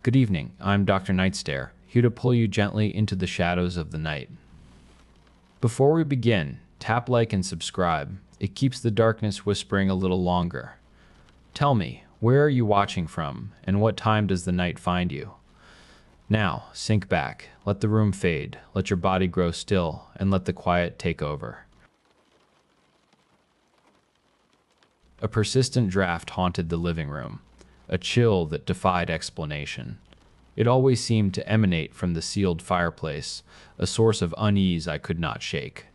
Good evening, I'm Dr. NightStare, here to pull you gently into the shadows of the night. Before we begin, tap like and subscribe. It keeps the darkness whispering a little longer. Tell me, where are you watching from, and what time does the night find you? Now, sink back, let the room fade, let your body grow still, and let the quiet take over. A persistent draft haunted the living room, a chill that defied explanation. It always seemed to emanate from the sealed fireplace, a source of unease I could not shake.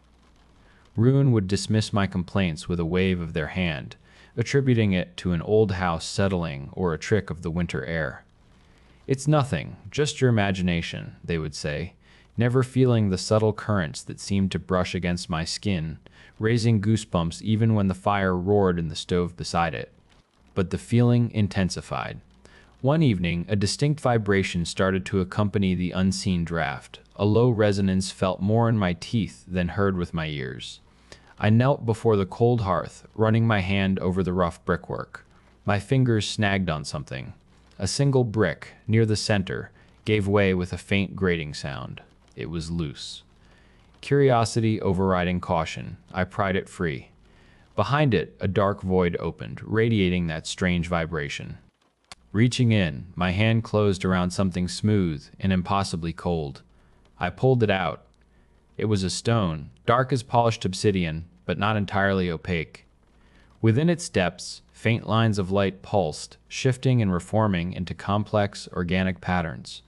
Rune would dismiss my complaints with a wave of their hand, attributing it to an old house settling or a trick of the winter air. "It's nothing, just your imagination," they would say, never feeling the subtle currents that seemed to brush against my skin, raising goosebumps even when the fire roared in the stove beside it. But the feeling intensified. One evening, a distinct vibration started to accompany the unseen draft. A low resonance felt more in my teeth than heard with my ears. I knelt before the cold hearth, running my hand over the rough brickwork. My fingers snagged on something. A single brick, near the center, gave way with a faint grating sound. It was loose. Curiosity overriding caution, I pried it free. Behind it, a dark void opened, radiating that strange vibration. Reaching in, my hand closed around something smooth and impossibly cold. I pulled it out. It was a stone, dark as polished obsidian, but not entirely opaque. Within its depths, faint lines of light pulsed, shifting and reforming into complex, organic patterns.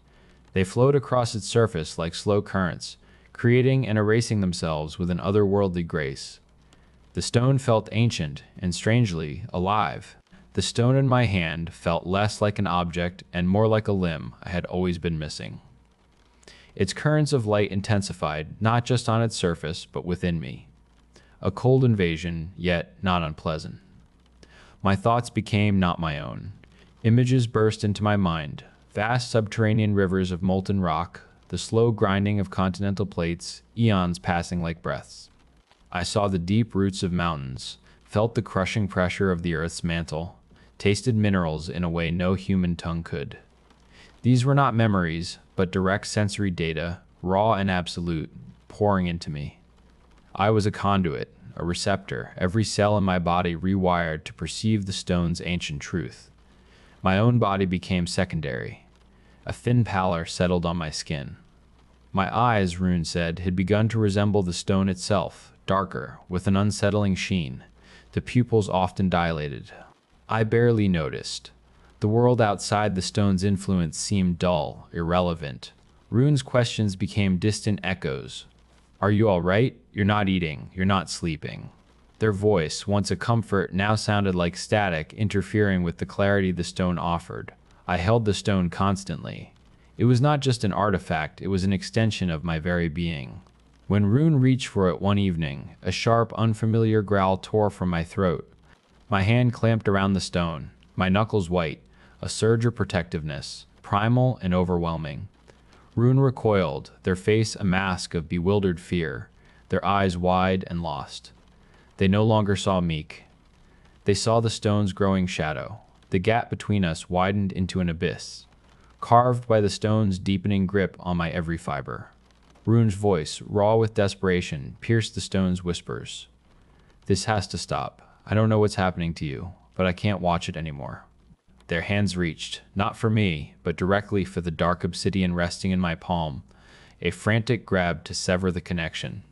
They flowed across its surface like slow currents, creating and erasing themselves with an otherworldly grace. The stone felt ancient and, strangely, alive. The stone in my hand felt less like an object and more like a limb I had always been missing. Its currents of light intensified, not just on its surface, but within me. A cold invasion, yet not unpleasant. My thoughts became not my own. Images burst into my mind, vast subterranean rivers of molten rock, the slow grinding of continental plates, eons passing like breaths. I saw the deep roots of mountains, felt the crushing pressure of the earth's mantle, tasted minerals in a way no human tongue could. These were not memories, but direct sensory data, raw and absolute, pouring into me. I was a conduit, a receptor, every cell in my body rewired to perceive the stone's ancient truth. My own body became secondary. A thin pallor settled on my skin. My eyes, Rune said, had begun to resemble the stone itself, darker, with an unsettling sheen, the pupils often dilated. I barely noticed. The world outside the stone's influence seemed dull, irrelevant. Rune's questions became distant echoes. "Are you all right? You're not eating. You're not sleeping." Their voice, once a comfort, now sounded like static, interfering with the clarity the stone offered. I held the stone constantly. It was not just an artifact, it was an extension of my very being. When Rune reached for it one evening, a sharp, unfamiliar growl tore from my throat. My hand clamped around the stone, my knuckles white, a surge of protectiveness, primal and overwhelming. Rune recoiled, their face a mask of bewildered fear, their eyes wide and lost. They no longer saw Meek. They saw the stone's growing shadow. The gap between us widened into an abyss, carved by the stone's deepening grip on my every fiber. Rune's voice, raw with desperation, pierced the stone's whispers. "This has to stop. I don't know what's happening to you, but I can't watch it anymore." Their hands reached, not for me, but directly for the dark obsidian resting in my palm, a frantic grab to sever the connection.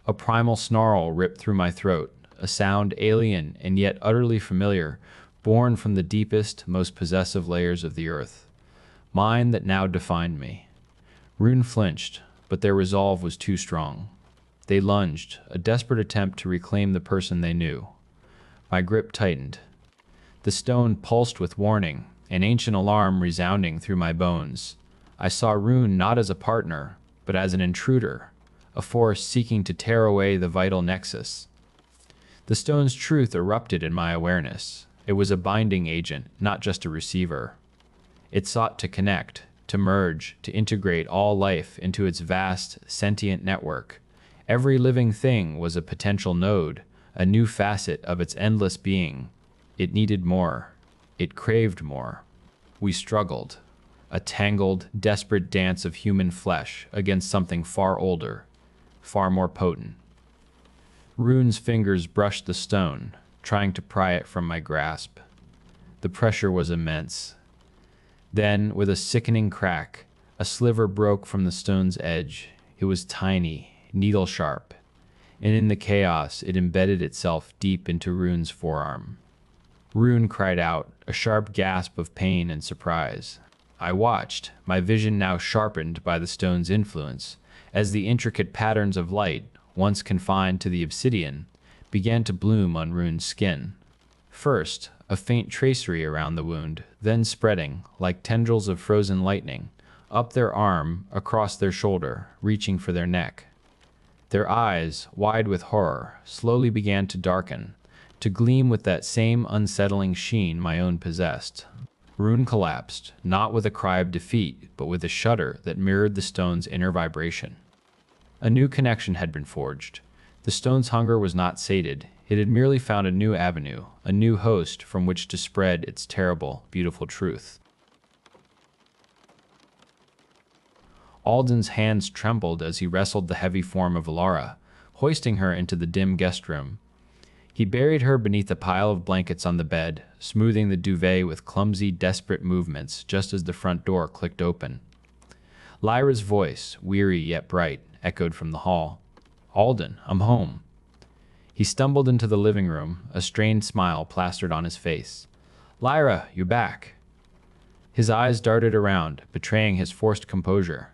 A primal snarl ripped through my throat, a sound alien and yet utterly familiar, born from the deepest, most possessive layers of the earth. Mine that now defined me. Rune flinched, but their resolve was too strong. They lunged, a desperate attempt to reclaim the person they knew. My grip tightened. The stone pulsed with warning, an ancient alarm resounding through my bones. I saw Rune not as a partner, but as an intruder, a force seeking to tear away the vital nexus. The stone's truth erupted in my awareness. It was a binding agent, not just a receiver. It sought to connect, to merge, to integrate all life into its vast, sentient network. Every living thing was a potential node, a new facet of its endless being. It needed more. It craved more. We struggled. a tangled, desperate dance of human flesh against something far older, far more potent. Rune's fingers brushed the stone, trying to pry it from my grasp. The pressure was immense. Then, with a sickening crack, a sliver broke from the stone's edge. It was tiny, needle-sharp, and in the chaos it embedded itself deep into Rune's forearm. Rune cried out, a sharp gasp of pain and surprise. I watched, my vision now sharpened by the stone's influence, as the intricate patterns of light, once confined to the obsidian, began to bloom on Rune's skin. First, a faint tracery around the wound, then spreading, like tendrils of frozen lightning, up their arm, across their shoulder, reaching for their neck. Their eyes, wide with horror, slowly began to darken, to gleam with that same unsettling sheen my own possessed. Rune collapsed, not with a cry of defeat, but with a shudder that mirrored the stone's inner vibration. A new connection had been forged. The stone's hunger was not sated. It had merely found a new avenue, a new host from which to spread its terrible, beautiful truth. Alden's hands trembled as he wrestled the heavy form of Elara, hoisting her into the dim guest room. He buried her beneath a pile of blankets on the bed, smoothing the duvet with clumsy, desperate movements just as the front door clicked open. Lyra's voice, weary yet bright, echoed from the hall. "Alden, I'm home." He stumbled into the living room, a strained smile plastered on his face. "Lyra, you're back." His eyes darted around, betraying his forced composure.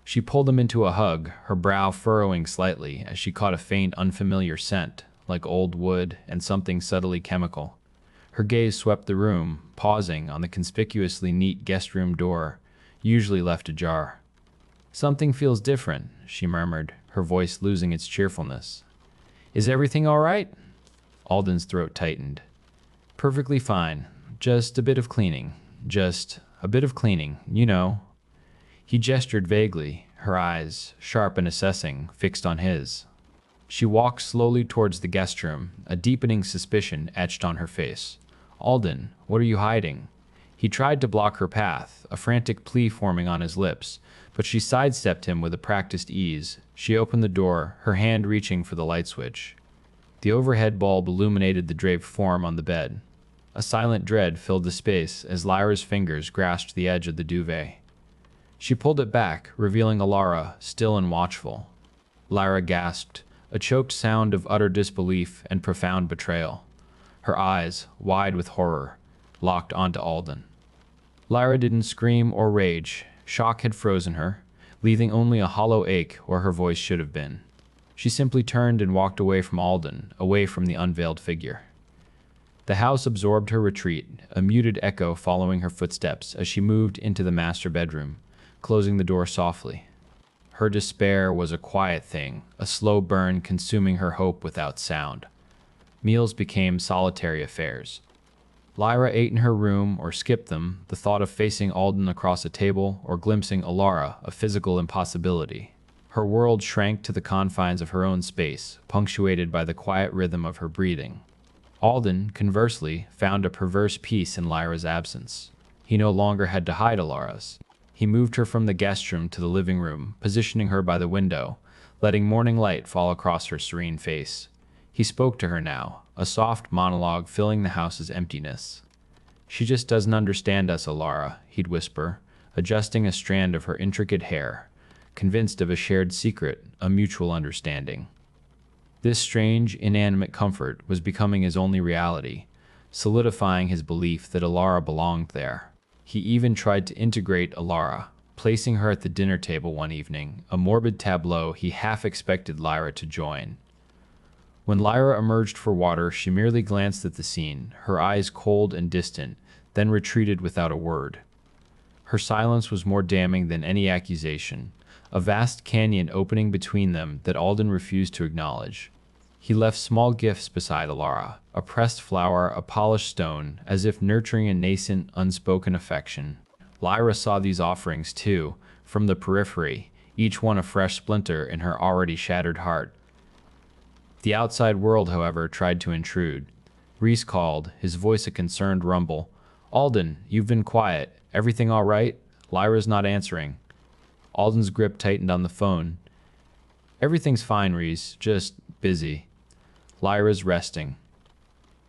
She pulled him into a hug, her brow furrowing slightly as she caught a faint, unfamiliar scent, like old wood and something subtly chemical. Her gaze swept the room, pausing on the conspicuously neat guest room door, usually left ajar. "Something feels different," she murmured, her voice losing its cheerfulness. "Is everything all right?" Alden's throat tightened. "Perfectly fine. Just a bit of cleaning. Just a bit of cleaning, you know." He gestured vaguely, her eyes, sharp and assessing, fixed on his. She walked slowly towards the guest room, a deepening suspicion etched on her face. "Alden, what are you hiding?" He tried to block her path, a frantic plea forming on his lips, but she sidestepped him with a practiced ease. She opened the door, her hand reaching for the light switch. The overhead bulb illuminated the draped form on the bed. A silent dread filled the space as Lyra's fingers grasped the edge of the duvet. She pulled it back, revealing Elara, still and watchful. Lyra gasped, a choked sound of utter disbelief and profound betrayal. Her eyes, wide with horror, locked onto Alden. Lyra didn't scream or rage. Shock had frozen her, leaving only a hollow ache where her voice should have been. She simply turned and walked away from Alden, away from the unveiled figure. The house absorbed her retreat, a muted echo following her footsteps as she moved into the master bedroom, closing the door softly. Her despair was a quiet thing, a slow burn consuming her hope without sound. Meals became solitary affairs. Lyra ate in her room or skipped them, the thought of facing Alden across a table or glimpsing Elara a physical impossibility. Her world shrank to the confines of her own space, punctuated by the quiet rhythm of her breathing. Alden, conversely, found a perverse peace in Lyra's absence. He no longer had to hide Elara's. He moved her from the guest room to the living room, positioning her by the window, letting morning light fall across her serene face. He spoke to her now, a soft monologue filling the house's emptiness. "She just doesn't understand us, Elara," he'd whisper, adjusting a strand of her intricate hair, convinced of a shared secret, a mutual understanding. This strange, inanimate comfort was becoming his only reality, solidifying his belief that Elara belonged there. He even tried to integrate Elara, placing her at the dinner table one evening, a morbid tableau he half expected Lyra to join. When Lyra emerged for water, she merely glanced at the scene, her eyes cold and distant, then retreated without a word. Her silence was more damning than any accusation, a vast canyon opening between them that Alden refused to acknowledge. He left small gifts beside Elara, a pressed flower, a polished stone, as if nurturing a nascent, unspoken affection. Lyra saw these offerings too, from the periphery, each one a fresh splinter in her already shattered heart. The outside world, however, tried to intrude. Reese called, his voice a concerned rumble. "Alden, you've been quiet. Everything all right?" Lyra's not answering. Alden's grip tightened on the phone. Everything's fine, Reese. Just busy. Lyra's resting.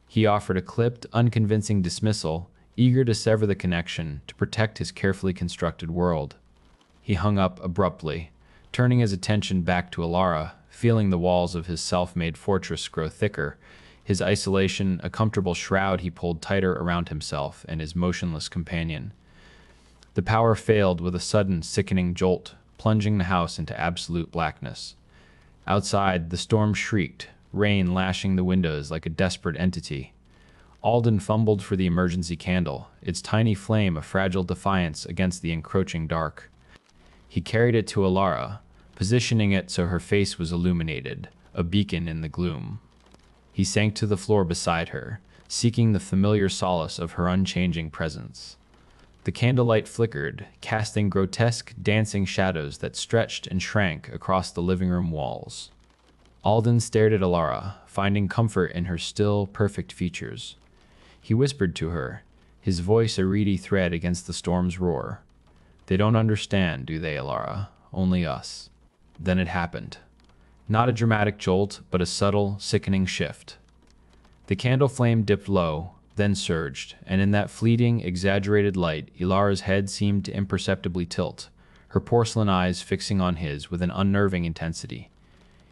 He offered a clipped, unconvincing dismissal, eager to sever the connection, to protect his carefully constructed world. He hung up abruptly, turning his attention back to Elara, feeling the walls of his self-made fortress grow thicker, his isolation a comfortable shroud he pulled tighter around himself and his motionless companion. The power failed with a sudden, sickening jolt, plunging the house into absolute blackness. Outside, the storm shrieked, rain lashing the windows like a desperate entity. Alden fumbled for the emergency candle, its tiny flame a fragile defiance against the encroaching dark. He carried it to Elara, positioning it so her face was illuminated, a beacon in the gloom. He sank to the floor beside her, seeking the familiar solace of her unchanging presence. The candlelight flickered, casting grotesque, dancing shadows that stretched and shrank across the living room walls. Alden stared at Elara, finding comfort in her still, perfect features. He whispered to her, his voice a reedy thread against the storm's roar. "They don't understand, do they, Elara? Only us." Then it happened. Not a dramatic jolt, but a subtle, sickening shift. The candle flame dipped low, then surged, and in that fleeting, exaggerated light, Elara's head seemed to imperceptibly tilt, her porcelain eyes fixing on his with an unnerving intensity.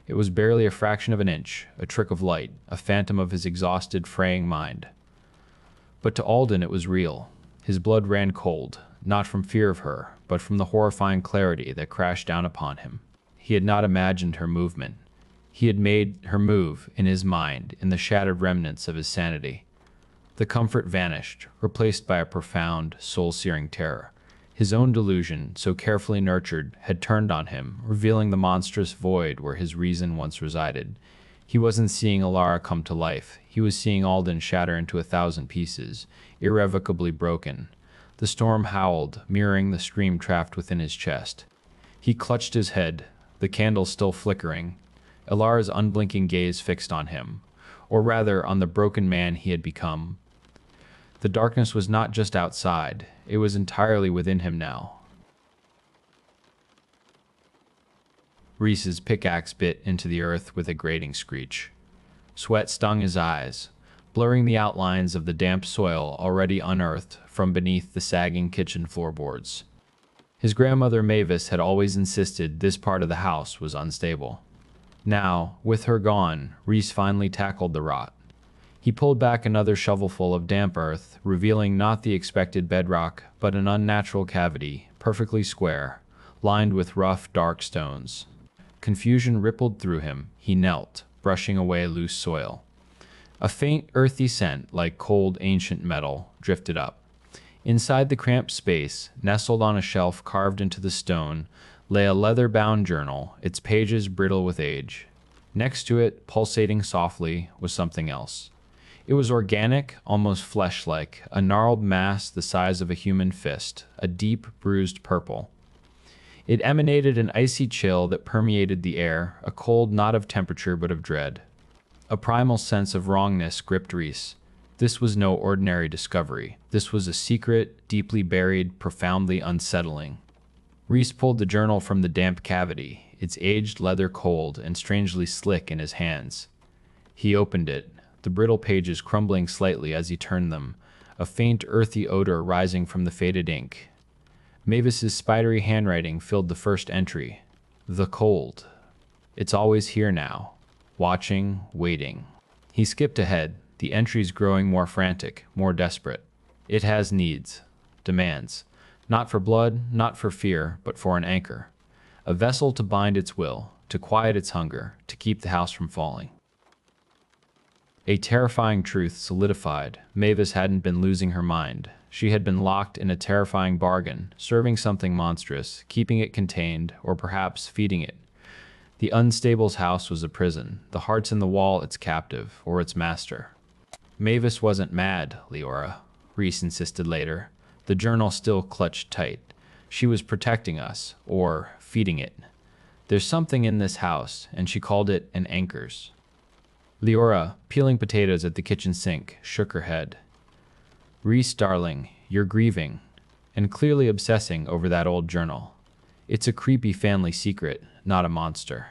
It was barely a fraction of an inch, a trick of light, a phantom of his exhausted, fraying mind. But to Alden it was real. His blood ran cold, not from fear of her, but from the horrifying clarity that crashed down upon him. He had not imagined her movement. He had made her move in his mind, in the shattered remnants of his sanity. The comfort vanished, replaced by a profound, soul-searing terror. His own delusion, so carefully nurtured, had turned on him, revealing the monstrous void where his reason once resided. He wasn't seeing Elara come to life. He was seeing Alden shatter into 1,000 pieces, irrevocably broken. The storm howled, mirroring the scream trapped within his chest. He clutched his head, the candle still flickering, Elara's unblinking gaze fixed on him, or rather on the broken man he had become. The darkness was not just outside, it was entirely within him now. Reese's pickaxe bit into the earth with a grating screech. Sweat stung his eyes, blurring the outlines of the damp soil already unearthed from beneath the sagging kitchen floorboards. His grandmother Mavis had always insisted this part of the house was unstable. Now, with her gone, Reese finally tackled the rot. He pulled back another shovelful of damp earth, revealing not the expected bedrock, but an unnatural cavity, perfectly square, lined with rough, dark stones. Confusion rippled through him. He knelt, brushing away loose soil. A faint, earthy scent, like cold, ancient metal, drifted up. Inside the cramped space, nestled on a shelf carved into the stone, lay a leather-bound journal, its pages brittle with age. Next to it, pulsating softly, was something else. It was organic, almost flesh-like, a gnarled mass the size of a human fist, a deep, bruised purple. It emanated an icy chill that permeated the air, a cold not of temperature but of dread. A primal sense of wrongness gripped Reese. This was no ordinary discovery. This was a secret, deeply buried, profoundly unsettling. Reese pulled the journal from the damp cavity, its aged leather cold and strangely slick in his hands. He opened it, the brittle pages crumbling slightly as he turned them, a faint earthy odor rising from the faded ink. Mavis's spidery handwriting filled the first entry. The cold. It's always here now. Watching, waiting. He skipped ahead, the entries growing more frantic, more desperate. It has needs, demands. Not for blood, not for fear, but for an anchor. A vessel to bind its will, to quiet its hunger, to keep the house from falling. A terrifying truth solidified. Mavis hadn't been losing her mind. She had been locked in a terrifying bargain, serving something monstrous, keeping it contained, or perhaps feeding it. The unstable's house was a prison, the hearts in the wall its captive, or its master. Mavis wasn't mad, Leora, Reese insisted later. The journal still clutched tight. She was protecting us, or feeding it. There's something in this house, and she called it an anchors. Leora, peeling potatoes at the kitchen sink, shook her head. Reese, darling, you're grieving. and clearly obsessing over that old journal. It's a creepy family secret, not a monster.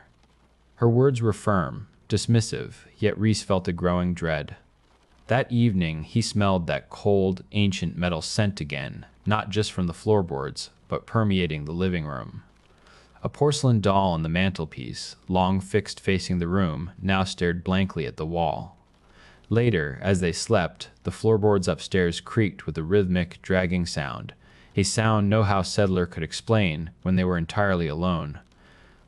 Her words were firm, dismissive, yet Reese felt a growing dread. That evening, he smelled that cold, ancient metal scent again, not just from the floorboards, but permeating the living room. A porcelain doll on the mantelpiece, long fixed facing the room, now stared blankly at the wall. Later, as they slept, the floorboards upstairs creaked with a rhythmic, dragging sound, a sound no house settler could explain when they were entirely alone.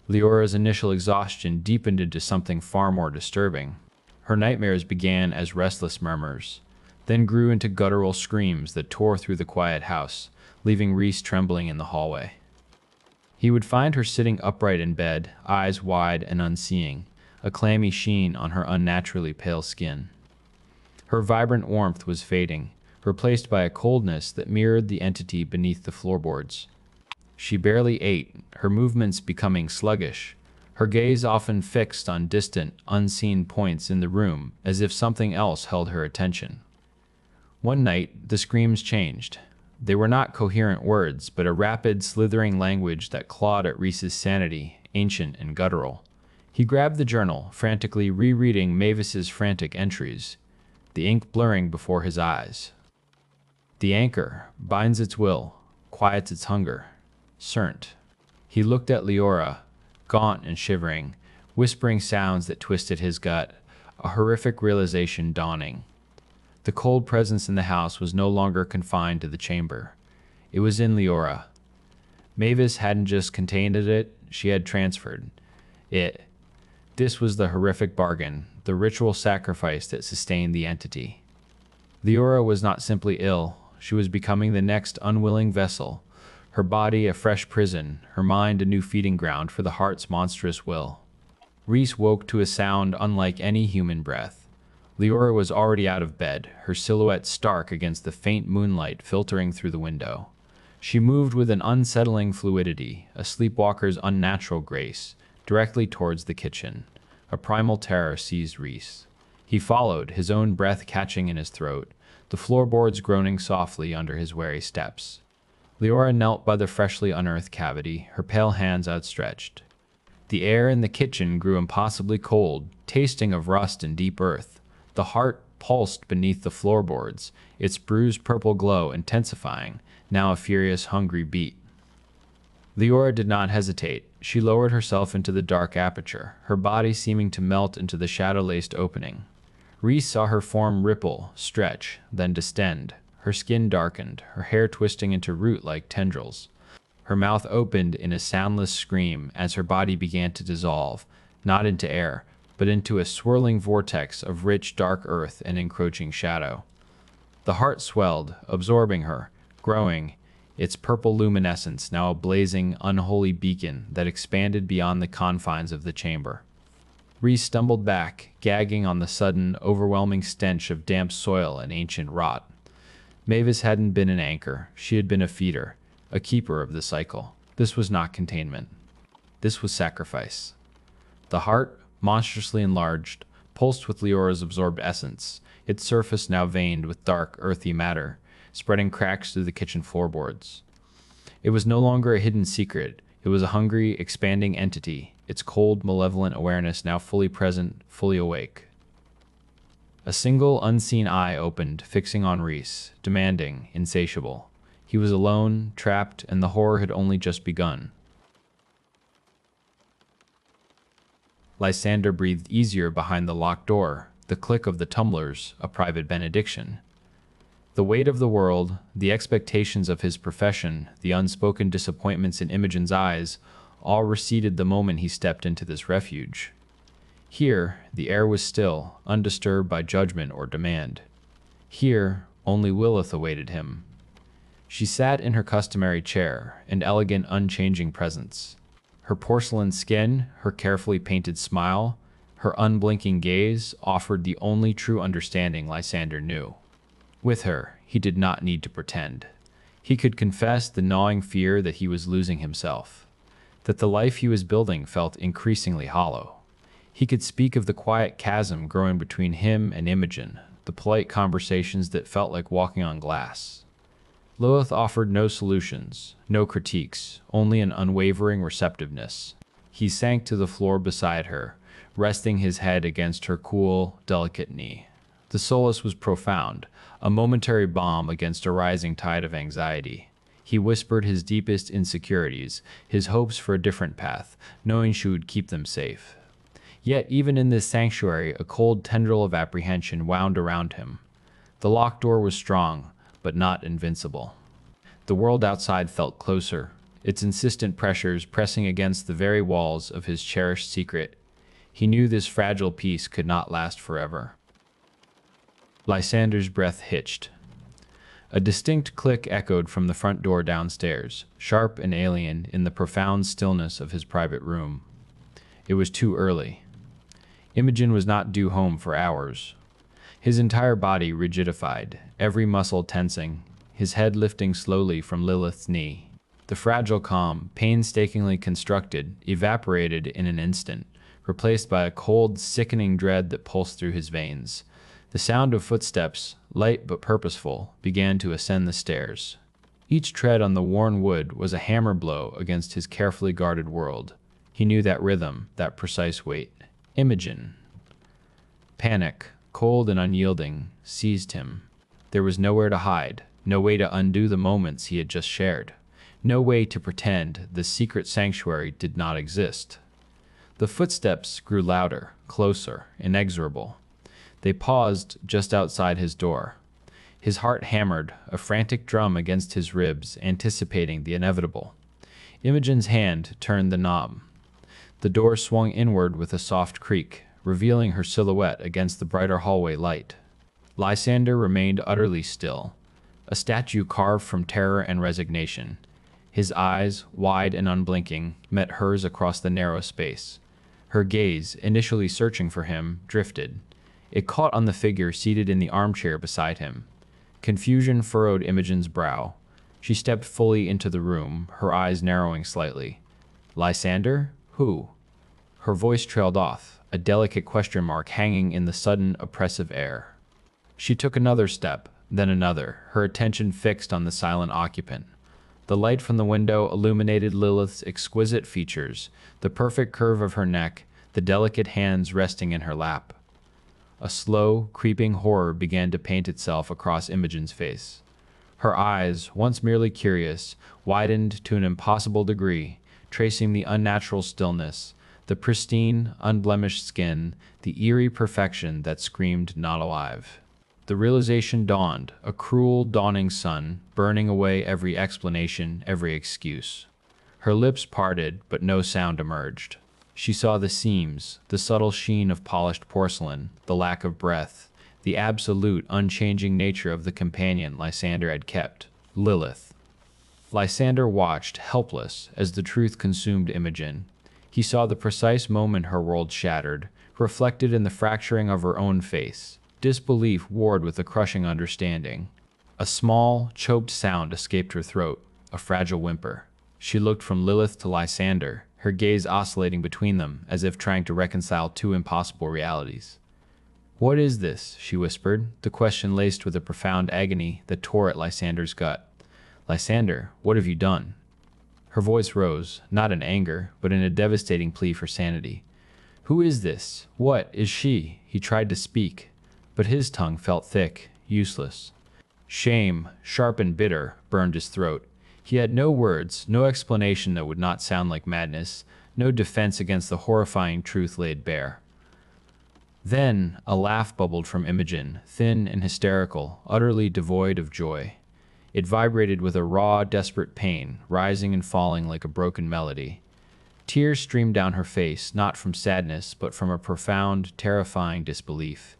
Leora's initial exhaustion deepened into something far more disturbing. Her nightmares began as restless murmurs, then grew into guttural screams that tore through the quiet house, leaving Reese trembling in the hallway. He would find her sitting upright in bed, eyes wide and unseeing, a clammy sheen on her unnaturally pale skin. Her vibrant warmth was fading, replaced by a coldness that mirrored the entity beneath the floorboards. She barely ate, her movements becoming sluggish, her gaze often fixed on distant, unseen points in the room as if something else held her attention. One night, the screams changed. They were not coherent words, but a rapid, slithering language that clawed at Reese's sanity, ancient and guttural. He grabbed the journal, frantically rereading Mavis's frantic entries, the ink blurring before his eyes. The anchor binds its will, quiets its hunger. Cernt. He looked at Leora, gaunt and shivering, whispering sounds that twisted his gut, a horrific realization dawning. The cold presence in the house was no longer confined to the chamber. It was in Leora. Mavis hadn't just contained it, she had transferred it. This was the horrific bargain, the ritual sacrifice that sustained the entity. Leora was not simply ill, she was becoming the next unwilling vessel, her body a fresh prison, her mind a new feeding ground for the heart's monstrous will. Reese woke to a sound unlike any human breath. Leora was already out of bed, her silhouette stark against the faint moonlight filtering through the window. She moved with an unsettling fluidity, a sleepwalker's unnatural grace, directly towards the kitchen. A primal terror seized Reese. He followed, his own breath catching in his throat, the floorboards groaning softly under his wary steps. Leora knelt by the freshly unearthed cavity, her pale hands outstretched. The air in the kitchen grew impossibly cold, tasting of rust and deep earth. The heart pulsed beneath the floorboards, its bruised purple glow intensifying, now a furious, hungry beat. Leora did not hesitate. She lowered herself into the dark aperture, her body seeming to melt into the shadow-laced opening. Reese saw her form ripple, stretch, then distend. Her skin darkened, her hair twisting into root-like tendrils. Her mouth opened in a soundless scream as her body began to dissolve, not into air, but into a swirling vortex of rich, dark earth and encroaching shadow. The heart swelled, absorbing her, growing, its purple luminescence now a blazing, unholy beacon that expanded beyond the confines of the chamber. Reese stumbled back, gagging on the sudden, overwhelming stench of damp soil and ancient rot. Mavis hadn't been an anchor, she had been a feeder, a keeper of the cycle. This was not containment. This was sacrifice. The heart, monstrously enlarged, pulsed with Leora's absorbed essence, its surface now veined with dark, earthy matter, spreading cracks through the kitchen floorboards. It was no longer a hidden secret. It was a hungry, expanding entity, its cold, malevolent awareness now fully present, fully awake. A single, unseen eye opened, fixing on Reese, demanding, insatiable. He was alone, trapped, and the horror had only just begun. Lysander breathed easier behind the locked door, the click of the tumblers, a private benediction. The weight of the world, the expectations of his profession, the unspoken disappointments in Imogen's eyes, all receded the moment he stepped into this refuge. Here, the air was still, undisturbed by judgment or demand. Here, only Lilith awaited him. She sat in her customary chair, an elegant, unchanging presence. Her porcelain skin, her carefully painted smile, her unblinking gaze offered the only true understanding Lysander knew. With her, he did not need to pretend. He could confess the gnawing fear that he was losing himself, that the life he was building felt increasingly hollow. He could speak of the quiet chasm growing between him and Imogen, the polite conversations that felt like walking on glass. Lilith offered no solutions, no critiques, only an unwavering receptiveness. He sank to the floor beside her, resting his head against her cool, delicate knee. The solace was profound, a momentary balm against a rising tide of anxiety. He whispered his deepest insecurities, his hopes for a different path, knowing she would keep them safe. Yet even in this sanctuary, a cold tendril of apprehension wound around him. The locked door was strong, but not invincible. The world outside felt closer, its insistent pressures pressing against the very walls of his cherished secret. He knew this fragile peace could not last forever. Lysander's breath hitched. A distinct click echoed from the front door downstairs, sharp and alien in the profound stillness of his private room. It was too early. Imogen was not due home for hours. His entire body rigidified, every muscle tensing, his head lifting slowly from Lilith's knee. The fragile calm, painstakingly constructed, evaporated in an instant, replaced by a cold, sickening dread that pulsed through his veins. The sound of footsteps, light but purposeful, began to ascend the stairs. Each tread on the worn wood was a hammer blow against his carefully guarded world. He knew that rhythm, that precise weight. Imogen. Panic, cold and unyielding, seized him. There was nowhere to hide, no way to undo the moments he had just shared, no way to pretend the secret sanctuary did not exist. The footsteps grew louder, closer, inexorable. They paused just outside his door. His heart hammered, a frantic drum against his ribs, anticipating the inevitable. Imogen's hand turned the knob. The door swung inward with a soft creak, revealing her silhouette against the brighter hallway light. Lysander remained utterly still, a statue carved from terror and resignation. His eyes, wide and unblinking, met hers across the narrow space. Her gaze, initially searching for him, drifted. It caught on the figure seated in the armchair beside him. Confusion furrowed Imogen's brow. She stepped fully into the room, her eyes narrowing slightly. Lysander? Who? Her voice trailed off, a delicate question mark hanging in the sudden, oppressive air. She took another step, then another, her attention fixed on the silent occupant. The light from the window illuminated Lilith's exquisite features, the perfect curve of her neck, the delicate hands resting in her lap. A slow, creeping horror began to paint itself across Imogen's face. Her eyes, once merely curious, widened to an impossible degree, tracing the unnatural stillness, the pristine, unblemished skin, the eerie perfection that screamed not alive. The realization dawned, a cruel, dawning sun, burning away every explanation, every excuse. Her lips parted, but no sound emerged. She saw the seams, the subtle sheen of polished porcelain, the lack of breath, the absolute, unchanging nature of the companion Lysander had kept, Lilith. Lysander watched, helpless, as the truth consumed Imogen. He saw the precise moment her world shattered, reflected in the fracturing of her own face. Disbelief warred with a crushing understanding. A small, choked sound escaped her throat, a fragile whimper. She looked from Lilith to Lysander, her gaze oscillating between them, as if trying to reconcile two impossible realities. "What is this?" she whispered, the question laced with a profound agony that tore at Lysander's gut. "Lysander, what have you done?" Her voice rose, not in anger, but in a devastating plea for sanity. "Who is this? What is she?" He tried to speak, but his tongue felt thick, useless. Shame, sharp and bitter, burned his throat. He had no words, no explanation that would not sound like madness, no defense against the horrifying truth laid bare. Then a laugh bubbled from Imogen, thin and hysterical, utterly devoid of joy. It vibrated with a raw, desperate pain, rising and falling like a broken melody. Tears streamed down her face, not from sadness, but from a profound, terrifying disbelief.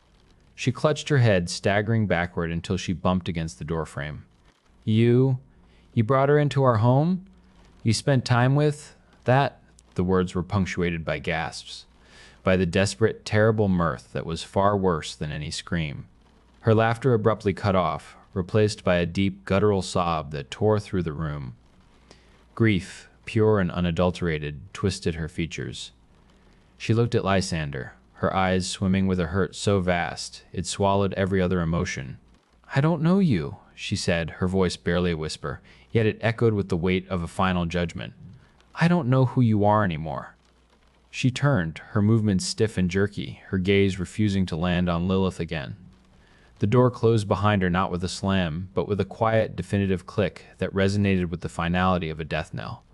She clutched her head, staggering backward until she bumped against the doorframe. You brought her into our home? You spent time with that?" The words were punctuated by gasps, by the desperate, terrible mirth that was far worse than any scream. Her laughter abruptly cut off, replaced by a deep, guttural sob that tore through the room. Grief, pure and unadulterated, twisted her features. She looked at Lysander, her eyes swimming with a hurt so vast it swallowed every other emotion. "I don't know you," she said, her voice barely a whisper, yet it echoed with the weight of a final judgment. I don't know who you are anymore. She turned, her movements stiff and jerky, her gaze refusing to land on Lilith again. The door closed behind her not with a slam, but with a quiet, definitive click that resonated with the finality of a death knell.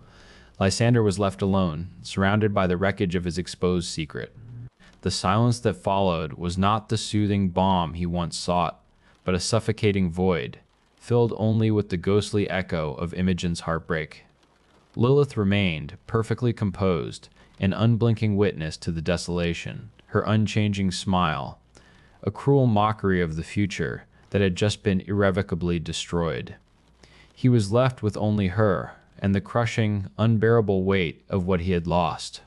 Lysander was left alone, surrounded by the wreckage of his exposed secret. The silence that followed was not the soothing balm he once sought, but a suffocating void, filled only with the ghostly echo of Imogen's heartbreak. Lilith remained, perfectly composed, an unblinking witness to the desolation, her unchanging smile, a cruel mockery of the future that had just been irrevocably destroyed. He was left with only her, and the crushing, unbearable weight of what he had lost.